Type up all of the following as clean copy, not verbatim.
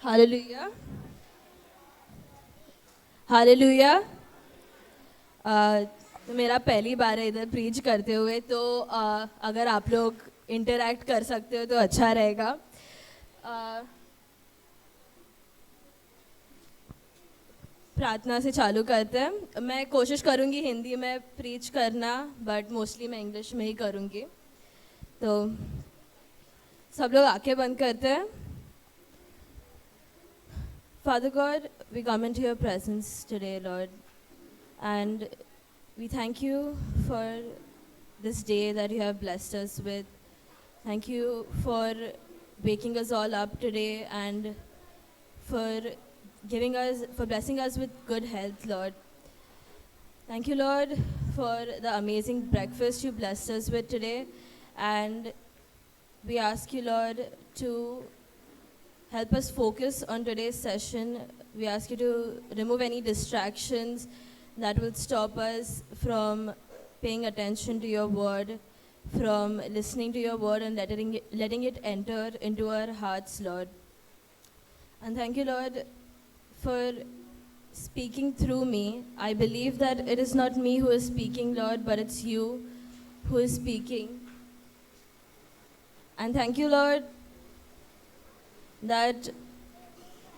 Hallelujah hallelujah. तो मेरा पहली बार है इधर प्रीच करते हुए, तो अगर आप लोग इंटरैक्ट कर सकते हो तो अच्छा रहेगा। प्रार्थना से चालू करते हैं। मैं कोशिश करूँगी हिंदी में प्रीच करना, बट मोस्टली मैं इंग्लिश में ही करूँगी। तो सब लोग आंखें बंद करते हैं। Father God, we come into your presence today, Lord, and we thank you for this day that you have blessed us with. Thank you for waking us all up today and for for blessing us with good health, Lord. Thank you, Lord, for the amazing breakfast you blessed us with today. And we ask you, Lord, to help us focus on today's session. We ask you to remove any distractions that will stop us from paying attention to your word, from listening to your word and letting it enter into our hearts, Lord. And thank you, Lord, for speaking through me. I believe that it is not me who is speaking, Lord, but it's you who is speaking. And thank you, Lord, that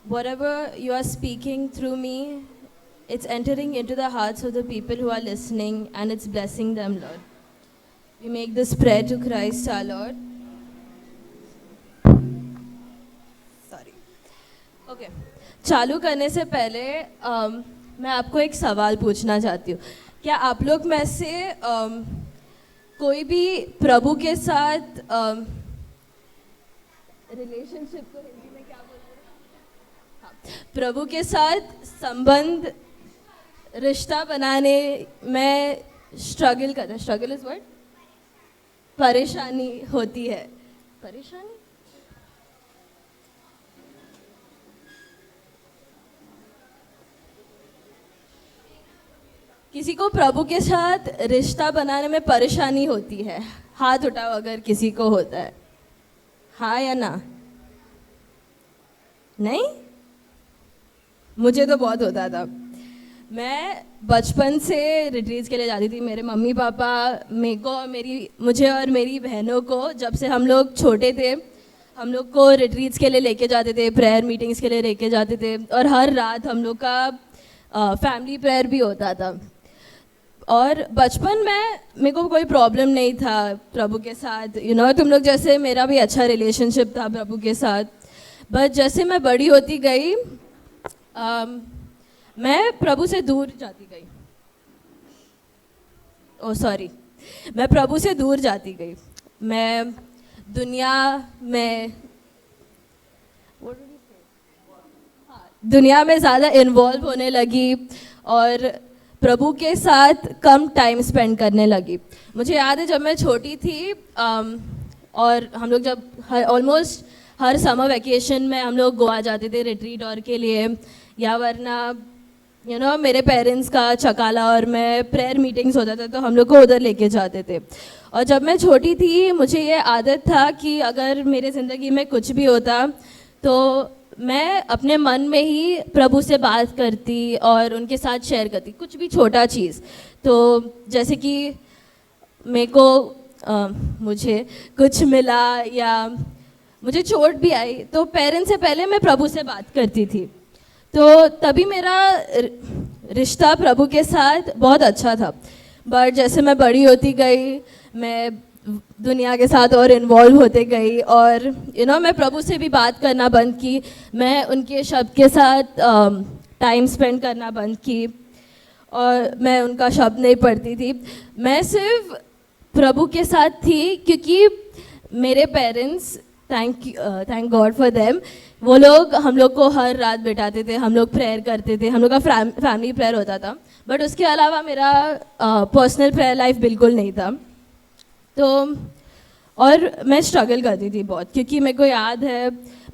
whatever you are speaking through me, it's entering into the hearts of the people who are listening and it's blessing them, Lord. We make this prayer to Christ our Lord. Sorry. Okay. चालू करने से पहले मैं आपको एक सवाल पूछना चाहती हूँ। क्या आप लोग में से कोई भी प्रभु के साथ रिलेशनशिप को हिंदी में क्या बोलते हैं? हाँ, प्रभु के साथ संबंध रिश्ता बनाने में स्ट्रगल करते हैं? स्ट्रगल इज वर्ड, परेशानी होती है। परेशानी किसी को प्रभु के साथ रिश्ता बनाने में परेशानी होती है? हाथ उठाओ अगर किसी को होता है। हाँ या ना? नहीं, मुझे तो बहुत होता था। मैं बचपन से रिट्रीट्स के लिए जाती थी। मेरे मम्मी पापा मुझे और मेरी बहनों को, जब से हम लोग छोटे थे, हम लोग को रिट्रीट्स के लिए लेके जाते थे, प्रेयर मीटिंग्स के लिए लेके जाते थे, और हर रात हम लोग का फैमिली प्रेयर भी होता था। और बचपन में मेरे को कोई प्रॉब्लम नहीं था प्रभु के साथ, तुम लोग जैसे मेरा भी अच्छा रिलेशनशिप था प्रभु के साथ। बट जैसे मैं बड़ी होती गई, मैं प्रभु से दूर जाती गई। मैं प्रभु से दूर जाती गई। मैं दुनिया में ज़्यादा इन्वॉल्व होने लगी और प्रभु के साथ कम टाइम स्पेंड करने लगी। मुझे याद है जब मैं छोटी थी, और हम लोग जब ऑलमोस्ट हर समर वेकेशन में हम लोग गोवा जाते थे रिट्रीट और के लिए, या वरना मेरे पेरेंट्स का चकाला और मैं प्रेयर मीटिंग्स होता था तो हम लोग को उधर लेके जाते थे। और जब मैं छोटी थी मुझे ये आदत था कि अगर मेरे ज़िंदगी में कुछ भी होता तो मैं अपने मन में ही प्रभु से बात करती और उनके साथ शेयर करती, कुछ भी छोटा चीज़। तो जैसे कि मुझे कुछ मिला या मुझे चोट भी आई तो पेरेंट्स से पहले मैं प्रभु से बात करती थी। तो तभी मेरा रिश्ता प्रभु के साथ बहुत अच्छा था। बट जैसे मैं बड़ी होती गई, मैं दुनिया के साथ और इन्वॉल्व होते गई और मैं प्रभु से भी बात करना बंद की। मैं उनके शब्द के साथ टाइम स्पेंड करना बंद की और मैं उनका शब्द नहीं पढ़ती थी। मैं सिर्फ प्रभु के साथ थी क्योंकि मेरे parents, thank God for them, वो लोग हम लोग को हर रात बिठाते थे, हम लोग प्रेयर करते थे, हम लोग का फैमिली प्रेयर होता था। बट उसके अलावा मेरा पर्सनल प्रेयर लाइफ बिल्कुल नहीं था। तो और मैं स्ट्रगल करती थी बहुत, क्योंकि मेरे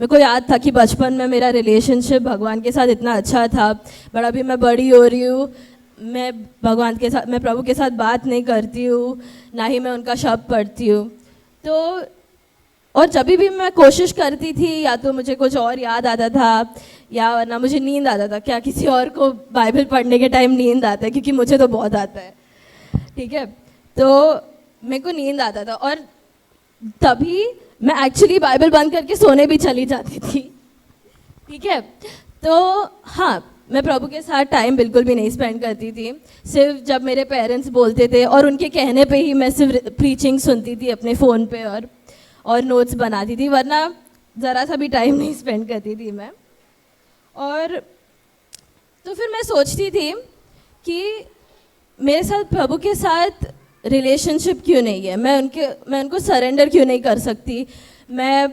को याद था कि बचपन में मेरा रिलेशनशिप भगवान के साथ इतना अच्छा था। बट अभी मैं बड़ी हो रही हूँ, मैं प्रभु के साथ बात नहीं करती हूँ, ना ही मैं उनका शब्द पढ़ती हूँ। तो और जब भी मैं कोशिश करती थी, या तो मुझे कुछ और याद आता था, या वरना मुझे नींद आता था। क्या किसी और को बाइबल पढ़ने के टाइम नींद आता है? क्योंकि मुझे तो बहुत आता है, ठीक है। तो मेरे को नींद आता था, और तभी मैं एक्चुअली बाइबल बंद करके सोने भी चली जाती थी, ठीक है। तो हाँ, मैं प्रभु के साथ टाइम बिल्कुल भी नहीं स्पेंड करती थी। सिर्फ जब मेरे पेरेंट्स बोलते थे और उनके कहने पे ही मैं सिर्फ प्रीचिंग सुनती थी अपने फ़ोन पे, और नोट्स बनाती थी, वरना ज़रा सा भी टाइम नहीं स्पेंड करती थी मैं। और तो फिर मैं सोचती थी कि मेरे साथ प्रभु के साथ रिलेशनशिप क्यों नहीं है, मैं उनको सरेंडर क्यों नहीं कर सकती, मैं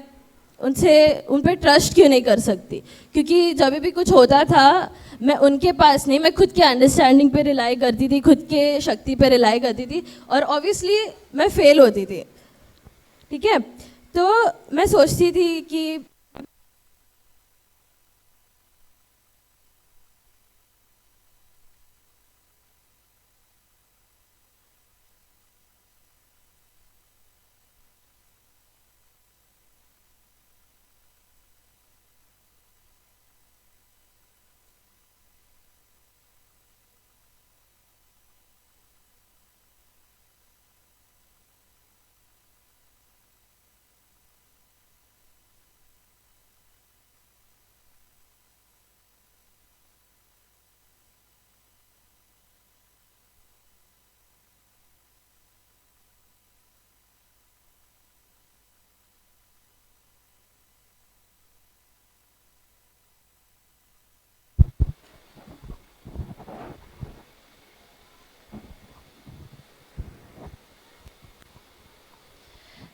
उन पर ट्रस्ट क्यों नहीं कर सकती। क्योंकि जब भी कुछ होता था, मैं उनके पास नहीं, मैं खुद के अंडरस्टैंडिंग पे रिलाई करती थी, खुद के शक्ति पे रिलाई करती थी, और ऑब्वियसली मैं फेल होती थी, ठीक है। तो मैं सोचती थी कि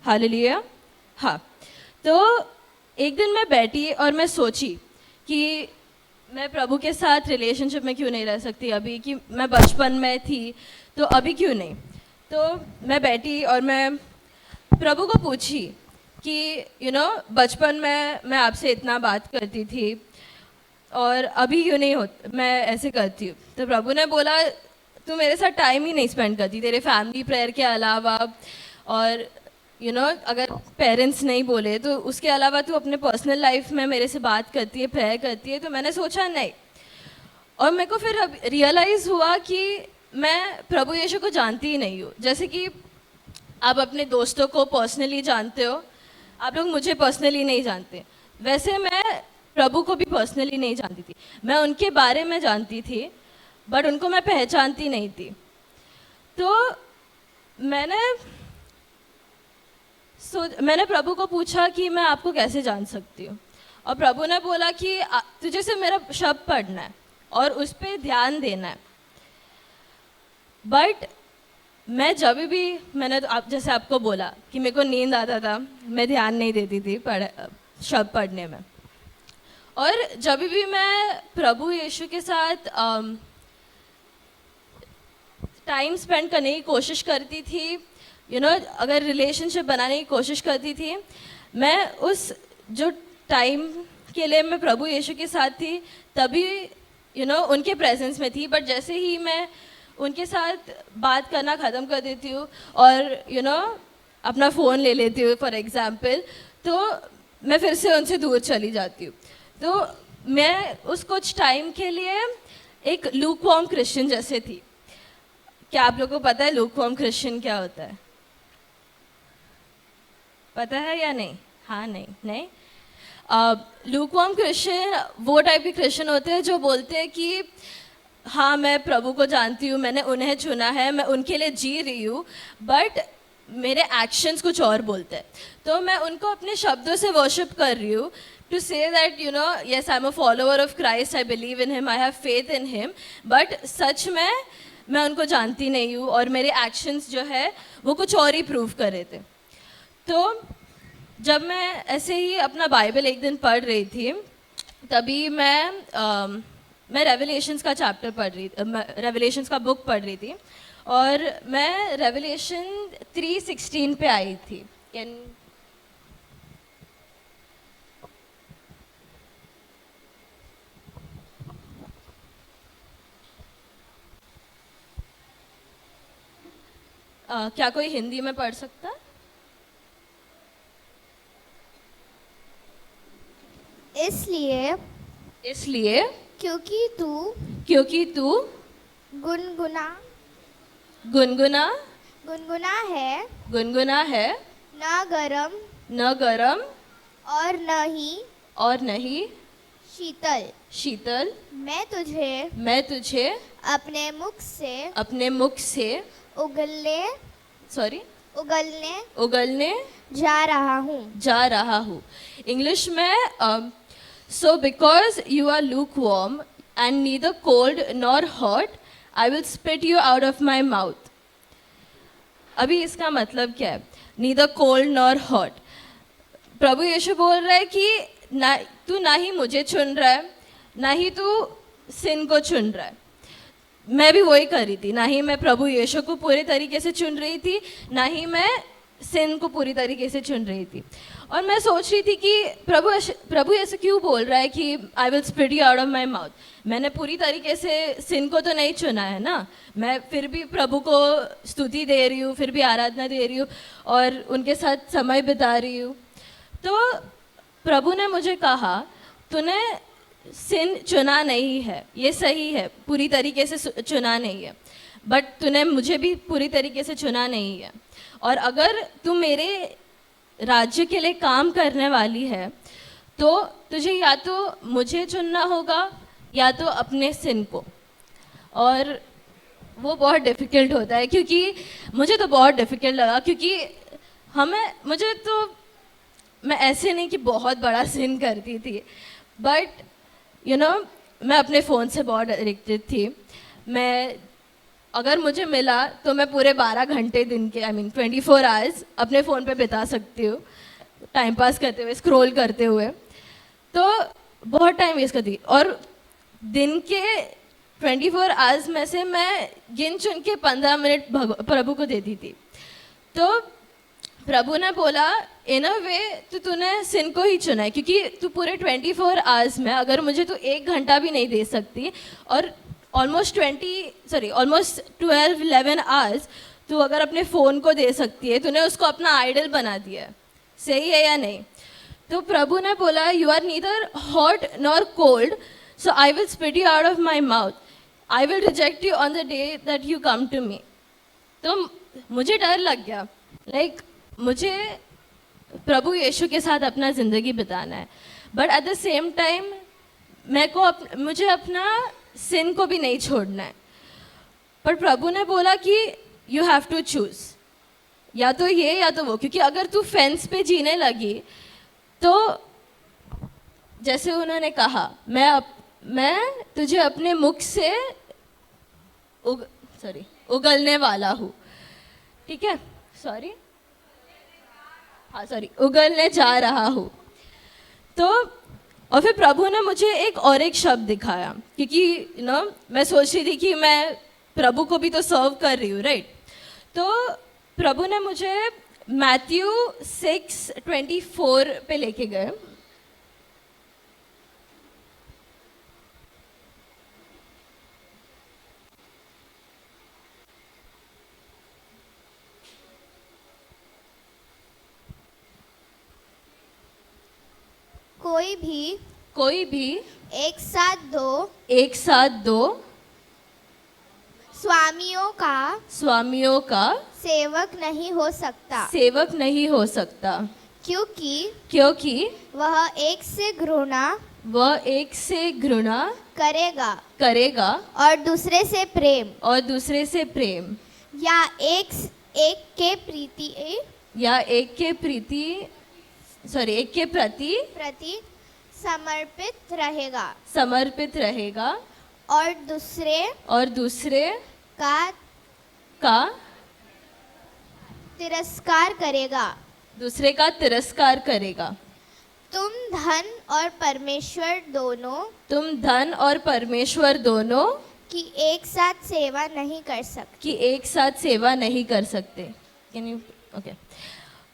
हालेलुया। हाँ, तो एक दिन मैं बैठी और मैं सोची कि मैं प्रभु के साथ रिलेशनशिप में क्यों नहीं रह सकती अभी, कि मैं बचपन में थी तो अभी क्यों नहीं। तो मैं बैठी और मैं प्रभु को पूछी कि बचपन में मैं आपसे इतना बात करती थी और अभी क्यों नहीं मैं ऐसे करती हूँ। तो प्रभु ने बोला, तू मेरे साथ टाइम ही नहीं स्पेंड करती, तेरे फैमिली प्रेयर के अलावा, और अगर पेरेंट्स नहीं बोले तो उसके अलावा तू अपने पर्सनल लाइफ में मेरे से बात करती है, प्रेयर करती है। तो मैंने सोचा नहीं, और मेरे को फिर अब रियलाइज़ हुआ कि मैं प्रभु यीशु को जानती ही नहीं हूँ। जैसे कि आप अपने दोस्तों को पर्सनली जानते हो, आप लोग मुझे पर्सनली नहीं जानते, वैसे मैं प्रभु को भी पर्सनली नहीं जानती थी। मैं उनके बारे में जानती थी, बट उनको मैं पहचानती नहीं थी। तो मैंने प्रभु को पूछा कि मैं आपको कैसे जान सकती हूँ। और प्रभु ने बोला कि तुझे से मेरा शब्द पढ़ना है और उस पर ध्यान देना है। बट मैं जब भी मैंने तो जैसे आपको बोला कि मेरे को नींद आता था, मैं ध्यान नहीं देती थी शब्द पढ़ने में। और जब भी मैं प्रभु यीशु के साथ टाइम स्पेंड करने की कोशिश करती थी, अगर रिलेशनशिप बनाने की कोशिश करती थी, मैं उस जो टाइम के लिए मैं प्रभु यीशु के साथ थी तभी उनके प्रेजेंस में थी। बट जैसे ही मैं उनके साथ बात करना ख़त्म कर देती हूँ और अपना फ़ोन ले लेती हूँ फॉर एग्ज़ाम्पल, तो मैं फिर से उनसे दूर चली जाती हूँ। तो मैं उस कुछ टाइम के लिए एक लूकवॉर्म क्रिश्चियन जैसे थी। क्या आप लोगों को पता है लूकवॉर्म क्रिश्चियन क्या होता है? पता है या नहीं? हाँ, नहीं। लूकवॉर्म क्रिश्चियन वो टाइप के क्रिश्चियन होते हैं जो बोलते हैं कि हाँ, मैं प्रभु को जानती हूँ, मैंने उन्हें चुना है, मैं उनके लिए जी रही हूँ, बट मेरे एक्शंस कुछ और बोलते हैं। तो मैं उनको अपने शब्दों से वर्शिप कर रही हूँ, to say that yes, I am a follower of Christ, I believe in him, I have faith in him, but सच में मैं उनको जानती नहीं हूँ और मेरे एक्शंस जो है वो कुछ और ही प्रूव कर रहे थे। तो जब मैं ऐसे ही अपना बाइबल एक दिन पढ़ रही थी, तभी मैं रेवलेशंस का चैप्टर पढ़ रही रेवलेशंस का बुक पढ़ रही थी, और मैं रेवलेशन 3:16 पे आई थी। क्या कोई हिंदी में पढ़ सकता है? इसलिए इसलिए क्योंकि तू क्योंकि तू गुनगुना गुनगुना गुनगुना है, गुनगुना है, न गरम न गरम और न ही और नहीं शीतल। शीतल। मैं तुझे अपने मुख से अपने मुख से उगलने उगलने जा रहा हूँ। इंग्लिश में so because you are lukewarm and neither cold nor hot I will spit you out of my mouth. अभी इसका मतलब क्या है? Neither cold nor hot. प्रभु यीशु बोल रहा है कि तू ना ही मुझे चुन रहा है, ना ही तू सिन को चुन रहा है। मैं भी वही कर रही थी, ना ही मैं प्रभु यीशु को पूरे तरीके से चुन रही थी, ना ही मैं सिन को पूरी तरीके से चुन रही थी। और मैं सोच रही थी कि प्रभु ऐसे क्यों बोल रहा है कि आई will spit you out of my mouth. मैंने पूरी तरीके से सिन को तो नहीं चुना है ना, मैं फिर भी प्रभु को स्तुति दे रही हूँ, फिर भी आराधना दे रही हूँ और उनके साथ समय बिता रही हूँ। तो प्रभु ने मुझे कहा तूने सिन चुना नहीं है, ये सही है, पूरी तरीके से चुना नहीं है, बट तूने मुझे भी पूरी तरीके से चुना नहीं है। और अगर तू मेरे राज्य के लिए काम करने वाली है तो तुझे या तो मुझे चुनना होगा या तो अपने सिन को। और वो बहुत डिफ़िकल्ट होता है, क्योंकि मुझे तो बहुत डिफ़िकल्ट लगा, क्योंकि मुझे तो मैं ऐसे नहीं कि बहुत बड़ा सिन करती थी, बट मैं अपने फ़ोन से बहुत एडिक्टेड थी। मैं अगर मुझे मिला तो मैं पूरे 12 घंटे दिन के 24 आवर्स अपने फ़ोन पे बिता सकती हूँ, टाइम पास करते हुए, स्क्रॉल करते हुए। तो बहुत टाइम वेस्ट करती, और दिन के 24 आवर्स में से मैं गिन चुन के 15 मिनट प्रभु को देती थी। तो प्रभु ने बोला इन अ वे तो तूने सिन को ही चुना है, क्योंकि तू पूरे 24 आवर्स में अगर मुझे तू 1 घंटा भी नहीं दे सकती, और ऑलमोस्ट 12-11 आवर्स तू अगर अपने फ़ोन को दे सकती है, तूने उसको अपना आइडल बना दिया है। सही है या नहीं? तो प्रभु ने बोला you are neither hot nor cold, so I will spit you out of my mouth, I will reject you on the day that you come to me. तो मुझे डर लग गया, मुझे प्रभु यीशु के साथ अपना ज़िंदगी बिताना है, but at the same time मुझे अपना सिन को भी नहीं छोड़ना है। पर प्रभु ने बोला कि यू हैव टू चूज़, या तो ये या तो वो, क्योंकि अगर तू फेंस पे जीने लगी तो जैसे उन्होंने कहा मैं तुझे अपने मुख से उगलने वाला हूँ। ठीक है, उगलने जा रहा हूँ। तो और फिर प्रभु ने मुझे एक शब्द दिखाया, क्योंकि मैं सोच रही थी कि मैं प्रभु को भी तो सर्व कर रही हूँ, राइट? तो प्रभु ने मुझे मैथ्यू 6:24 पे लेके गए। कोई भी एक साथ दो स्वामियों का सेवक नहीं हो सकता, क्योंकि वह एक से घृणा करेगा और दूसरे से प्रेम या एक के प्रति समर्पित रहेगा और दूसरे का तिरस्कार करेगा। तुम धन और परमेश्वर दोनों की एक साथ सेवा नहीं कर सकते।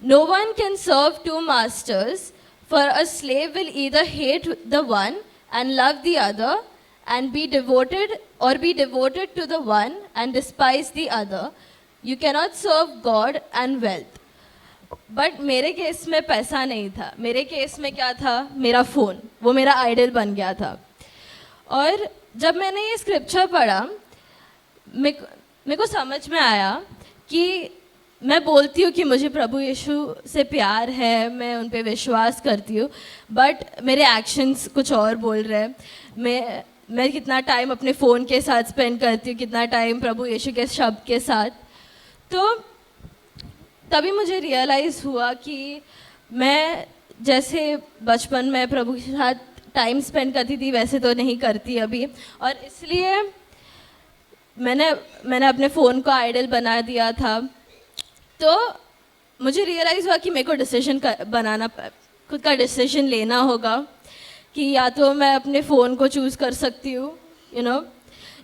No one can serve two masters, for a slave will either hate the one and love the other, and be devoted to the one and despise the other. You cannot serve God and wealth. But मेरे case में पैसा नहीं था, मेरे case में क्या था, मेरा फ़ोन, वो मेरा आइडल बन गया था। और जब मैंने ये स्क्रिप्चर पढ़ा, मेरे को समझ में आया कि मैं बोलती हूँ कि मुझे प्रभु यीशु से प्यार है, मैं उन पे विश्वास करती हूँ, बट मेरे एक्शंस कुछ और बोल रहे हैं। मैं कितना टाइम अपने फ़ोन के साथ स्पेंड करती हूँ, कितना टाइम प्रभु यीशु के शब्द के साथ। तो तभी मुझे रियलाइज़ हुआ कि मैं जैसे बचपन में प्रभु के साथ टाइम स्पेंड करती थी वैसे तो नहीं करती अभी, और इसलिए मैंने अपने फ़ोन को आइडल बना दिया था। तो मुझे रियलाइज़ हुआ कि मेरे को डिसीजन बनाना, खुद का डिसीजन लेना होगा कि या तो मैं अपने फ़ोन को चूज़ कर सकती हूँ,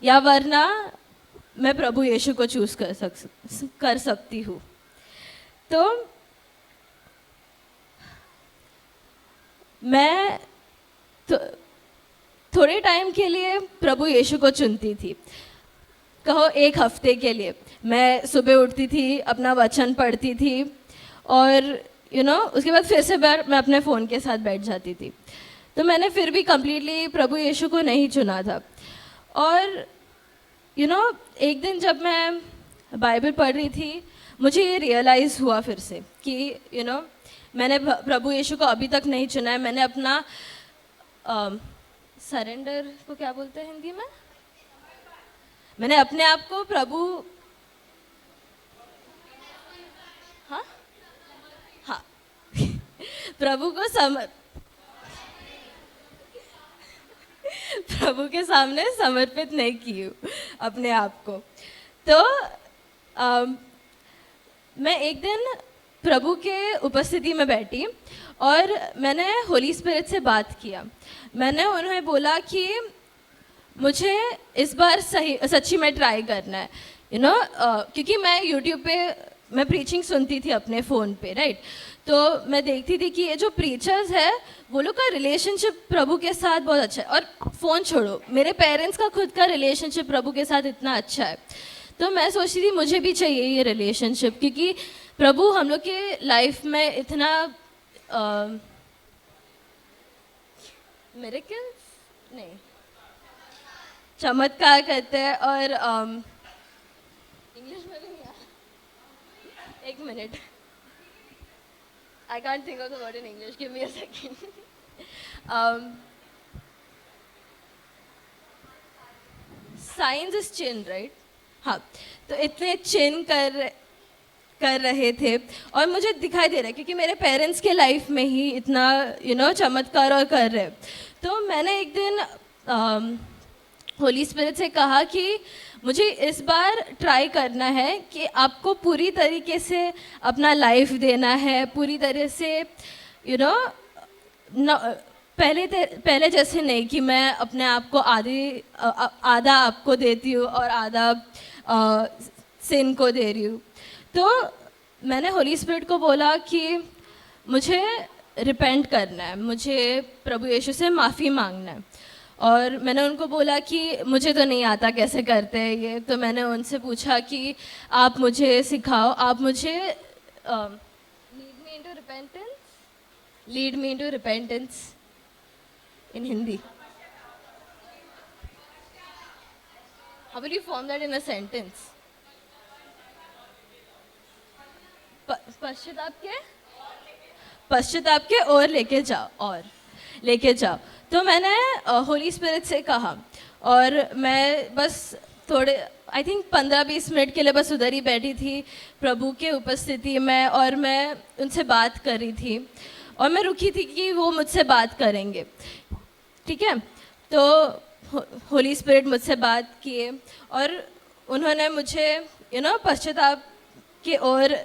या वरना मैं प्रभु यीशु को चूज़ कर सकती हूँ। तो मैं थोड़े टाइम के लिए प्रभु यीशु को चुनती थी, कहो 1 हफ्ते के लिए। मैं सुबह उठती थी, अपना वचन पढ़ती थी, और उसके बाद फिर से मैं अपने फ़ोन के साथ बैठ जाती थी। तो मैंने फिर भी कम्प्लीटली प्रभु यीशु को नहीं चुना था। और एक दिन जब मैं बाइबल पढ़ रही थी, मुझे ये रियलाइज़ हुआ फिर से कि मैंने प्रभु यीशु को अभी तक नहीं चुना है। मैंने अपना सरेंडर को क्या बोलते हैं हिंदी में, मैंने अपने आप को हाँ प्रभु के सामने समर्पित नहीं की हूँ अपने आप को। तो मैं एक दिन प्रभु के उपस्थिति में बैठी और मैंने होली स्पिरिट से बात किया। मैंने उन्हें बोला कि मुझे इस बार सच्ची में ट्राई करना है, क्योंकि मैं यूट्यूब पे मैं प्रीचिंग सुनती थी अपने फ़ोन पे, राइट। तो मैं देखती थी कि ये जो प्रीचर्स है वो लोग का रिलेशनशिप प्रभु के साथ बहुत अच्छा है। और फ़ोन छोड़ो, मेरे पेरेंट्स का खुद का रिलेशनशिप प्रभु के साथ इतना अच्छा है। तो मैं सोचती थी मुझे भी चाहिए ये रिलेशनशिप, क्योंकि प्रभु हम लोग के लाइफ में इतना मिरेकल्स नहीं, चमत्कार करते हैं। और इंग्लिश में भी नहीं आ, एक minute, I can't think of the word in English, give me a second. Science is chin, right. हाँ, तो इतने चिन कर रहे थे और मुझे दिखाई दे रहा है क्योंकि मेरे पेरेंट्स के लाइफ में ही इतना चमत्कार और कर रहे। तो मैंने एक दिन होली स्पिरिट से कहा कि मुझे इस बार ट्राई करना है कि आपको पूरी तरीके से अपना लाइफ देना है, पूरी तरह से पहले जैसे नहीं कि मैं अपने आप को आधा आपको देती हूँ और आधा सिन को दे रही हूँ। तो मैंने होली स्पिरिट को बोला कि मुझे रिपेंट करना है, मुझे प्रभु यीशु से माफ़ी मांगना है। और मैंने उनको बोला कि मुझे तो नहीं आता कैसे करते हैं ये। तो मैंने उनसे पूछा कि आप मुझे सिखाओ, आप मुझे lead me into repentance in Hindi. How will you form that in a sentence? पश्चाताप के और लेके जाओ। तो मैंने होली स्पिरिट से कहा और मैं बस थोड़े आई थिंक 15-20 मिनट के लिए बस उधर ही बैठी थी प्रभु के उपस्थिति में, और मैं उनसे बात कर रही थी और मैं रुकी थी कि वो मुझसे बात करेंगे, ठीक है। तो होली स्पिरिट मुझसे बात किए और उन्होंने मुझे पश्चाताप की ओर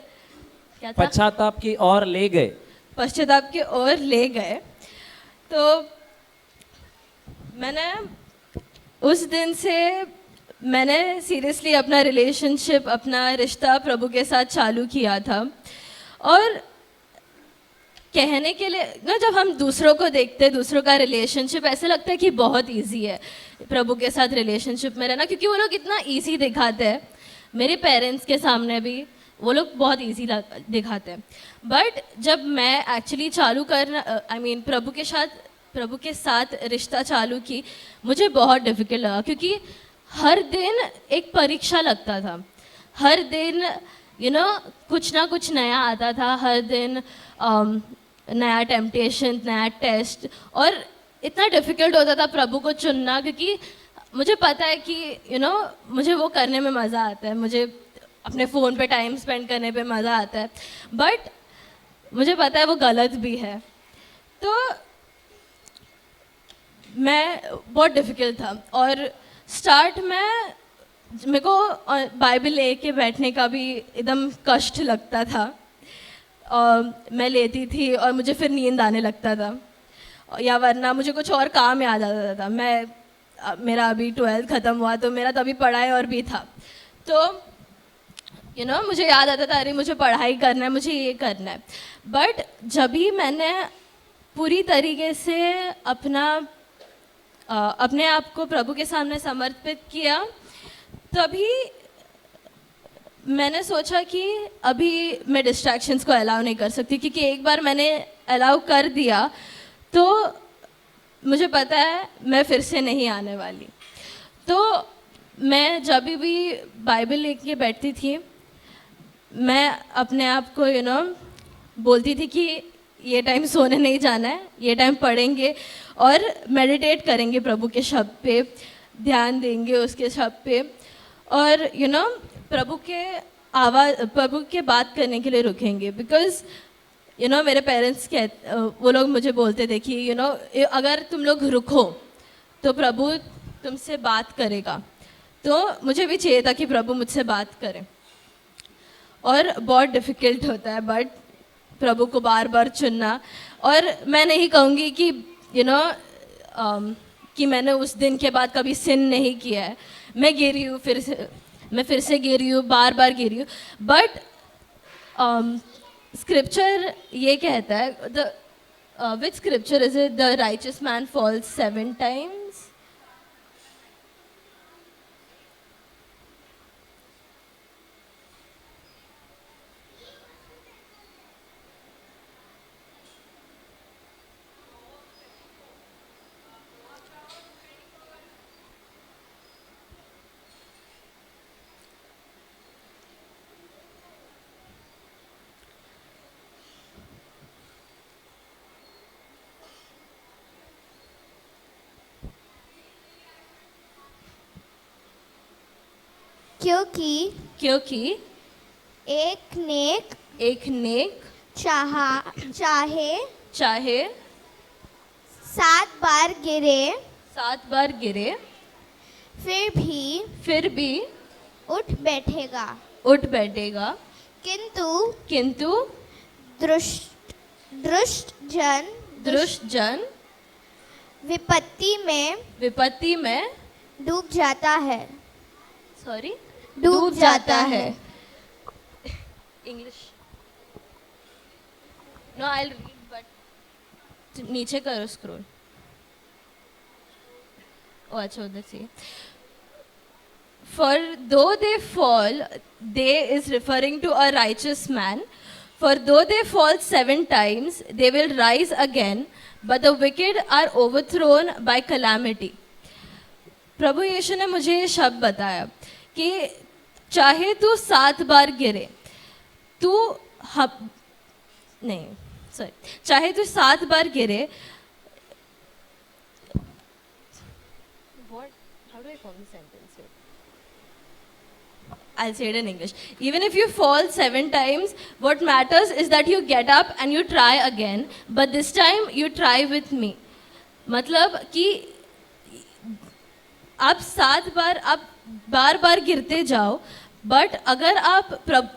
पश्चाताप की ओर ले गए। पश्चाताप की ओर ले गए। तो मैंने उस दिन से मैंने सीरियसली अपना रिलेशनशिप, अपना रिश्ता प्रभु के साथ चालू किया था। और कहने के लिए ना, जब हम दूसरों को देखते हैं, दूसरों का रिलेशनशिप, ऐसे लगता है कि बहुत इजी है प्रभु के साथ रिलेशनशिप में रहना, क्योंकि वो लोग इतना इजी दिखाते हैं। मेरे पेरेंट्स के सामने भी वो लोग बहुत ईजी दिखाते हैं, बट जब मैं एक्चुअली चालू करना आई मीन प्रभु के साथ रिश्ता चालू की, मुझे बहुत डिफ़िकल्ट लगा, क्योंकि हर दिन एक परीक्षा लगता था, हर दिन कुछ ना कुछ नया आता था, हर दिन नया टेम्पटेशन, नया टेस्ट, और इतना डिफ़िकल्ट होता था प्रभु को चुनना, क्योंकि मुझे पता है कि मुझे वो करने में मज़ा आता है, मुझे अपने फ़ोन पे टाइम स्पेंड करने पे मज़ा आता है, बट मुझे पता है वो गलत भी है। तो मैं बहुत डिफ़िकल्ट था, और स्टार्ट में मेरे को बाइबल लेके बैठने का भी एकदम कष्ट लगता था, और मैं लेती थी और मुझे फिर नींद आने लगता था, या वरना मुझे कुछ और काम याद आ जाता था। मेरा अभी 12th ख़त्म हुआ, तो मेरा तभी पढ़ाई और भी था, तो मुझे याद आता था, अरे मुझे पढ़ाई करना है, मुझे ये करना है। बट जब भी मैंने पूरी तरीके से अपने आप को प्रभु के सामने समर्पित किया, तभी मैंने सोचा कि अभी मैं डिस्ट्रैक्शंस को अलाउ नहीं कर सकती, क्योंकि एक बार मैंने अलाउ कर दिया तो मुझे पता है मैं फिर से नहीं आने वाली। तो मैं जब भी बाइबल लेके बैठती थी, मैं अपने आप को बोलती थी कि ये टाइम सोने नहीं जाना है, ये टाइम पढ़ेंगे और मेडिटेट करेंगे, प्रभु के शब्द पे ध्यान देंगे, उसके शब्द पे, और प्रभु के बात करने के लिए रुकेंगे। बिकॉज मेरे पेरेंट्स वो लोग मुझे बोलते थे कि अगर तुम लोग रुको तो प्रभु तुमसे बात करेगा। तो मुझे भी चाहिए था कि प्रभु मुझसे बात करें, और बहुत डिफ़िकल्ट होता है बट प्रभु को बार बार चुनना। और मैं नहीं कहूँगी कि कि मैंने उस दिन के बाद कभी सिन नहीं किया है, मैं गिरी हूँ, मैं फिर से गिरी हूँ, बार बार गिरी हूँ, बट स्क्रिप्चर ये कहता है, which scripture is it, the righteous man falls 7 times। क्योंकि एक नेक चाहे 7 बार गिरे फिर भी उठ बैठेगा, किंतु दुष्ट जन विपत्ति में डूब जाता है। English no, I will read, but नीचे करो स्क्रॉल। ओ अच्छा, उधर से। For though they fall, they is referring to a righteous man. For though they fall 7 times, they will rise again, but the wicked are overthrown by calamity. प्रभु यीशु ने मुझे ये शब्द बताया कि चाहे तू 7 बार गिरे, चाहे तू 7 बार गिरे, how do I form the sentence here? I'll say it in English. Even if you fall 7 times, what matters is that you get up and you try again, but this time you try with me. मतलब कि आप 7 बार, आप बार बार गिरते जाओ, but अगर आप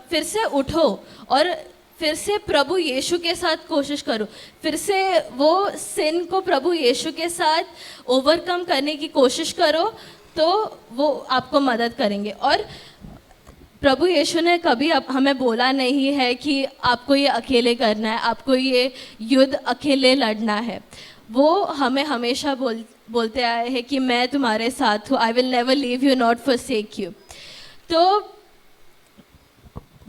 फिर से उठो और फिर से प्रभु यीशु के साथ कोशिश करो, फिर से वो सिन को प्रभु यीशु के साथ ओवरकम करने की कोशिश करो, तो वो आपको मदद करेंगे। और प्रभु यीशु ने कभी हमें बोला नहीं है कि आपको ये अकेले करना है, आपको ये युद्ध अकेले लड़ना है। वो हमें हमेशा बोलते आए हैं कि मैं तुम्हारे साथ हूँ, I will never leave you not forsake you. तो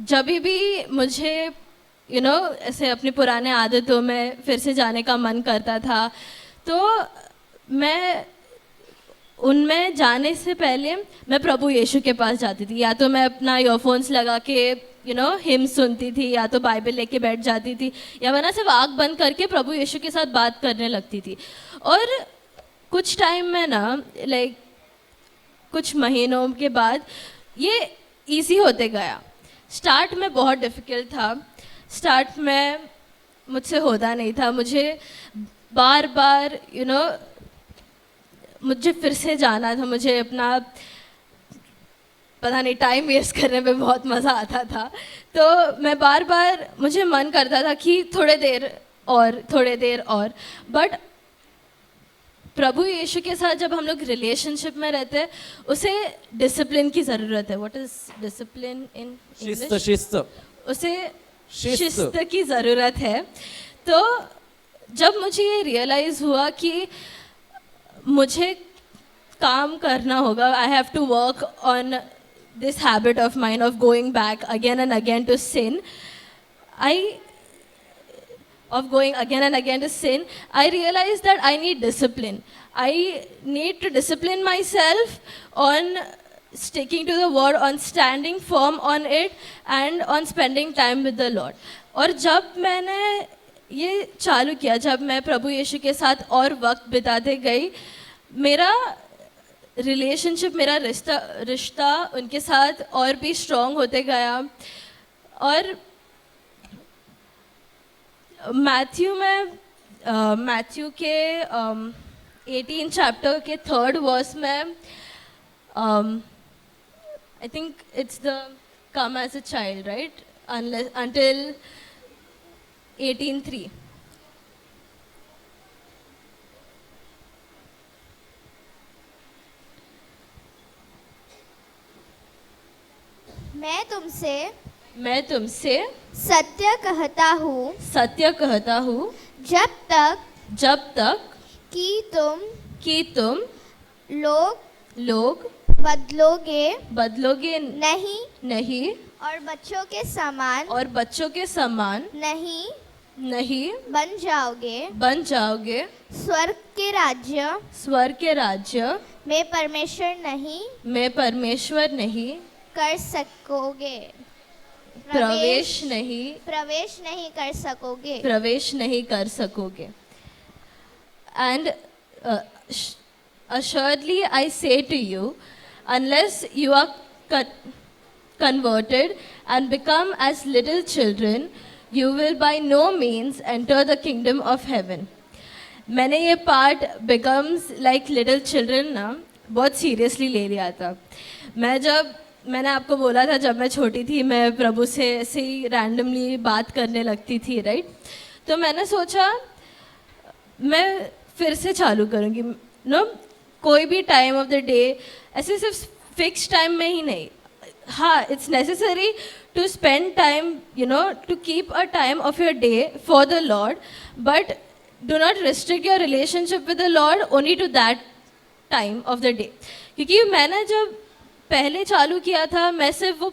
जब भी मुझे ऐसे अपनी पुराने आदतों में फिर से जाने का मन करता था, तो मैं उनमें जाने से पहले मैं प्रभु यीशु के पास जाती थी। या तो मैं अपना ईयरफोन्स लगा के हिम सुनती थी, या तो बाइबल लेके बैठ जाती थी, या वरना सिर्फ आँख बंद करके प्रभु यीशु के साथ बात करने लगती थी। और कुछ टाइम में ना, लाइक कुछ महीनों के बाद ये इजी होते गया। स्टार्ट में बहुत डिफ़िकल्ट था। स्टार्ट में मुझसे होता नहीं था, मुझे बार बार मुझे फिर से जाना था, मुझे अपना पता नहीं टाइम वेस्ट करने में बहुत मज़ा आता था। तो मैं बार बार मुझे मन करता था कि थोड़े देर और बट प्रभु यीशु के साथ जब हम लोग रिलेशनशिप में रहते हैं, उसे डिसिप्लिन की ज़रूरत है। व्हाट इज डिसिप्लिन इन शिस्त शिस्त उसे शिस्त। शिस्त की ज़रूरत है। तो जब मुझे ये रियलाइज़ हुआ कि मुझे काम करना होगा, I have to work on this habit of mine of going back again and again to sin, of going again and again to sin, I realized that I need discipline. I need to discipline myself on sticking to the word, on standing firm on it, and on spending time with the Lord. और जब मैंने ये चालू किया, जब मैं प्रभु यीशु के साथ और वक्त बिताते गई, मेरा रिलेशनशिप, मेरा रिश्ता उनके साथ और भी स्ट्रॉन्ग होते गया। और मैथ्यू के 18 चैप्टर के 3rd वर्स में I think it's the come as a child, right, until 18:3। मैं तुमसे सत्य कहता हूँ जब तक कि तुम लोग बदलोगे नहीं और बच्चों के समान नहीं बन जाओगे स्वर्ग के राज्य में परमेश्वर नहीं कर सकोगे, प्रवेश नहीं कर सकोगे। And assuredly I say to you, unless you are converted and become as little children, you will by no means enter the kingdom of heaven. मैंने ये part becomes like little children ना बहुत सीरियसली ले लिया था। मैंने आपको बोला था, जब मैं छोटी थी मैं प्रभु से ऐसे ही रैंडमली बात करने लगती थी, राइट। तो मैंने सोचा मैं फिर से चालू करूँगी, कोई भी टाइम ऑफ द डे, ऐसे सिर्फ फिक्स टाइम में ही नहीं। हाँ, it's necessary to spend time, to keep a time of your day for the Lord, but do not restrict your relationship with the Lord only to that time of the day. क्योंकि मैंने जब पहले चालू किया था, मैं सिर्फ वो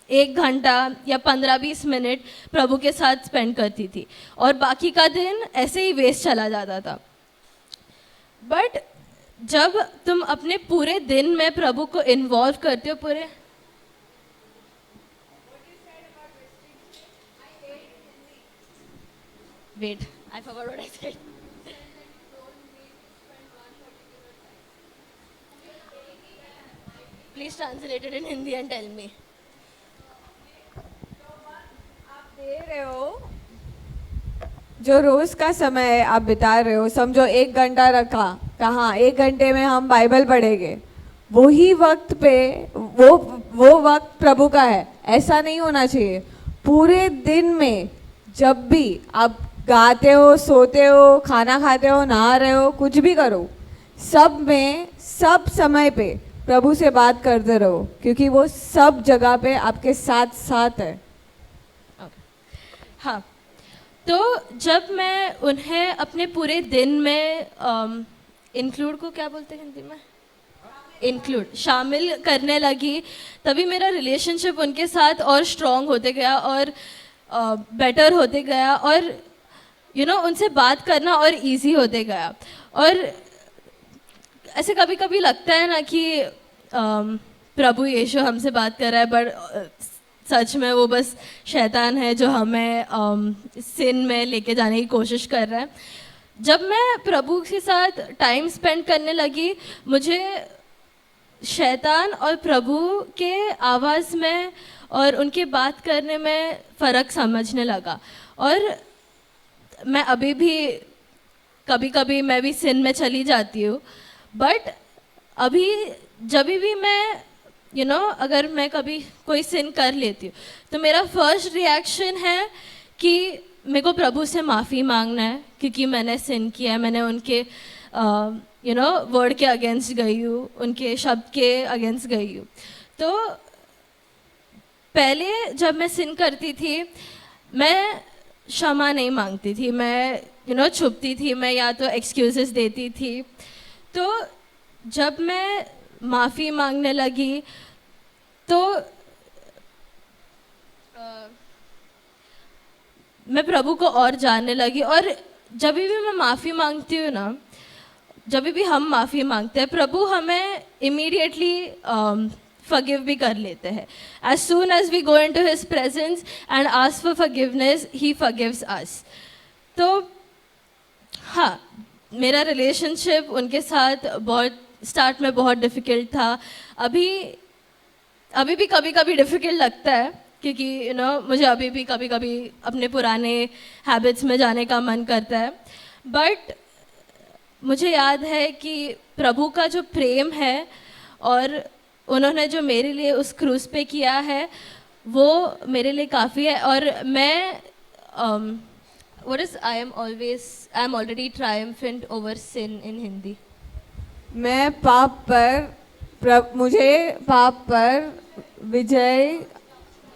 1 घंटा या 15-20 मिनट प्रभु के साथ स्पेंड करती थी और बाकी का दिन ऐसे ही वेस्ट चला जाता था। बट जब तुम अपने पूरे दिन में प्रभु को इन्वॉल्व करते हो, wait, I forgot what I said. Please translate it in Hindi and tell me. आप दे रहे हो, जो रोज का समय आप बिता रहे हो, समझो 1 घंटा रखा, कहाँ 1 घंटे में हम बाइबल पढ़ेंगे, वही वक्त पे वो वक्त प्रभु का है, ऐसा नहीं होना चाहिए। पूरे दिन में जब भी आप गाते हो, सोते हो, खाना खाते हो, नहा रहे हो, कुछ भी करो, सब में सब समय पे प्रभु से बात करते रहो, क्योंकि वो सब जगह पे आपके साथ साथ है। हाँ, तो जब मैं उन्हें अपने पूरे दिन में इंक्लूड को क्या बोलते हैं हिंदी में, इंक्लूड शामिल करने लगी, तभी मेरा रिलेशनशिप उनके साथ और स्ट्रॉन्ग होते गया और बेटर होते गया, और उनसे बात करना और इजी होते गया। और ऐसे कभी कभी लगता है ना कि प्रभु यीशु हमसे बात कर रहा है, बट सच में वो बस शैतान है जो हमें सिन में लेके जाने की कोशिश कर रहा है। जब मैं प्रभु के साथ टाइम स्पेंड करने लगी, मुझे शैतान और प्रभु के आवाज़ में और उनके बात करने में फ़र्क समझने लगा। और मैं अभी भी कभी कभी मैं भी सिन में चली जाती हूँ, बट अभी जब भी मैं अगर मैं कभी कोई सिन कर लेती हूँ तो मेरा फर्स्ट रिएक्शन है कि मेरे को प्रभु से माफ़ी मांगना है, क्योंकि मैंने सिन किया है, मैंने उनके वर्ड के अगेंस्ट गई हूँ, उनके शब्द के अगेंस्ट गई हूँ। तो पहले जब मैं सिन करती थी मैं क्षमा नहीं मांगती थी, मैं छुपती थी, मैं या तो एक्सक्यूजेस देती थी। तो जब मैं माफ़ी मांगने लगी तो मैं प्रभु को और जानने लगी। और जब भी मैं माफ़ी मांगती हूँ ना, जब भी हम माफ़ी मांगते हैं, प्रभु हमें इमीडिएटली फॉरगिव भी कर लेते हैं। As soon as we go into his presence and ask for forgiveness, he forgives us. तो हाँ, मेरा रिलेशनशिप उनके साथ बहुत स्टार्ट में बहुत डिफ़िकल्ट था। अभी भी कभी कभी डिफ़िकल्ट लगता है, क्योंकि मुझे अभी भी कभी कभी अपने पुराने हैबिट्स में जाने का मन करता है। बट मुझे याद है कि प्रभु का जो प्रेम है और उन्होंने जो मेरे लिए उस क्रूस पे किया है वो मेरे लिए काफ़ी है। और मैं I am already triumphant over sin in Hindi. मैं मुझे पाप पर विजय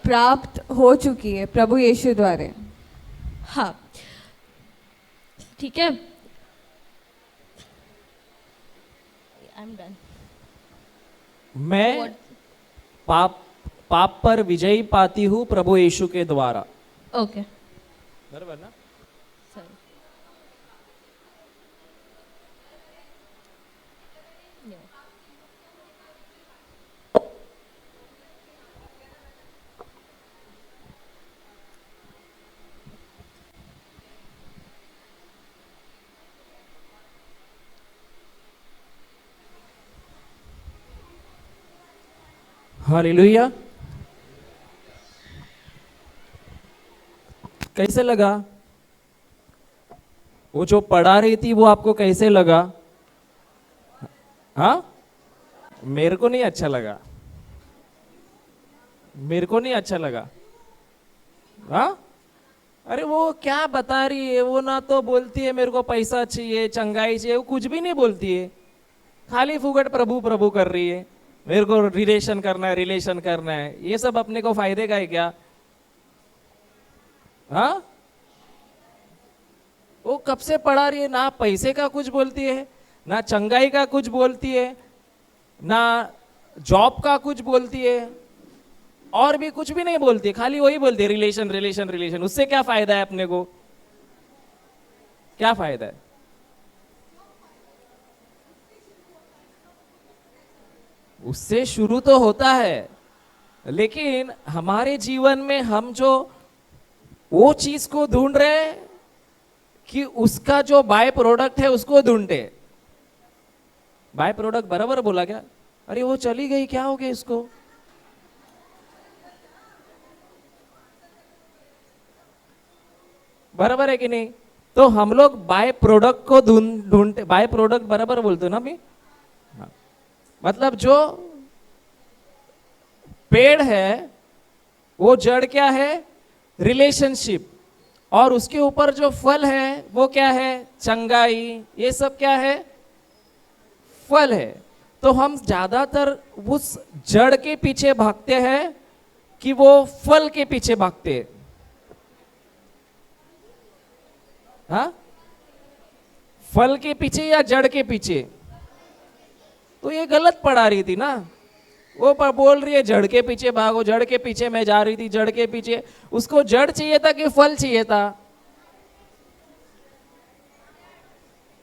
प्राप्त हो चुकी है प्रभु यीशु द्वारा। हाँ, ठीक है, आई एम डन। मैं पाप पर विजय पाती हूँ प्रभु यीशु के द्वारा। ओके, बराबर ना? सॉरी। हालेलुया। कैसे लगा? वो जो पढ़ा रही थी वो आपको कैसे लगा? हाँ, मेरे को नहीं अच्छा लगा, मेरे को नहीं अच्छा लगा। हाँ, अरे वो क्या बता रही है, वो ना तो बोलती है मेरे को पैसा चाहिए, चंगाई चाहिए, वो कुछ भी नहीं बोलती है, खाली फुगट प्रभु प्रभु कर रही है। मेरे को रिलेशन करना है, रिलेशन करना है, ये सब अपने को फायदे का है क्या? हाँ, वो कब से पढ़ा रही है, ना पैसे का कुछ बोलती है, ना चंगाई का कुछ बोलती है, ना जॉब का कुछ बोलती है, और भी कुछ भी नहीं बोलती, खाली वही बोलती है रिलेशन रिलेशन रिलेशन। उससे क्या फायदा है अपने को? क्या फायदा है? उससे शुरू तो होता है, लेकिन हमारे जीवन में हम जो वो चीज को ढूंढ रहे हैं कि उसका जो बाय प्रोडक्ट है उसको ढूंढते। बाय प्रोडक्ट बराबर बोला क्या? अरे वो चली गई, क्या हो गया इसको? बराबर है कि नहीं? तो हम लोग बाय प्रोडक्ट को ढूंढते। बाय प्रोडक्ट बराबर बोलते हो ना भी? हाँ। मतलब जो पेड़ है वो जड़ क्या है? रिलेशनशिप। और उसके ऊपर जो फल है वो क्या है? चंगाई। ये सब क्या है? फल है। तो हम ज्यादातर उस जड़ के पीछे भागते हैं कि वो फल के पीछे भागते हैं। हाँ, फल के पीछे या जड़ के पीछे? तो तो ये गलत पढ़ा रही थी ना। वो बोल रही है जड़ के पीछे भागो, जड़ के पीछे मैं जा रही थी, जड़ के पीछे। उसको जड़ चाहिए था कि फल चाहिए था?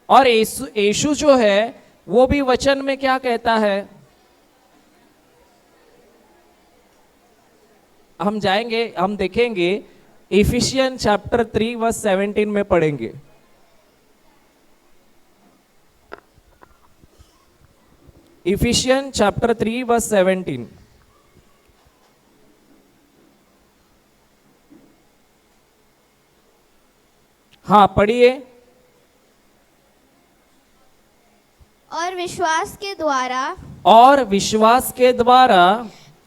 और यीशु जो है वो भी वचन में क्या कहता है, हम जाएंगे, हम देखेंगे, इफिशियन चैप्टर 3 वर्स 17 में पढ़ेंगे। Ephesian chapter 3 verse 17। हाँ पढ़िए। और विश्वास के द्वारा और विश्वास के द्वारा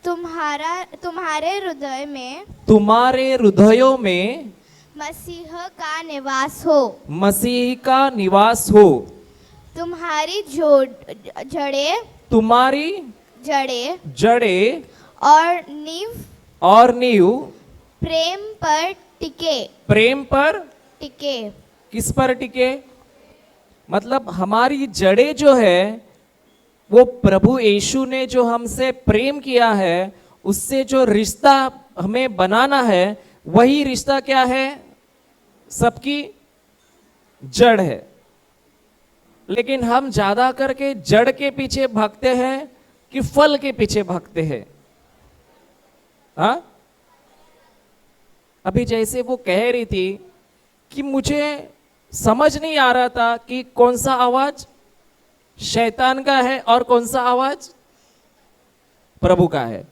तुम्हारे हृदय में तुम्हारे हृदयों में मसीह का निवास हो। मसीह का निवास हो। तुम्हारी तुम्हारी जड़े और नींव प्रेम पर टिके। प्रेम पर टिके किस पर टिके? मतलब हमारी जड़ें जो है वो प्रभु यीशु ने जो हमसे प्रेम किया है, उससे जो रिश्ता हमें बनाना है, वही रिश्ता क्या है? सबकी जड़ है। लेकिन हम ज्यादा करके जड़ के पीछे भागते हैं कि फल के पीछे भागते हैं? हाँ, अभी जैसे वो कह रही थी कि मुझे समझ नहीं आ रहा था कि कौन सा आवाज शैतान का है और कौन सा आवाज प्रभु का है।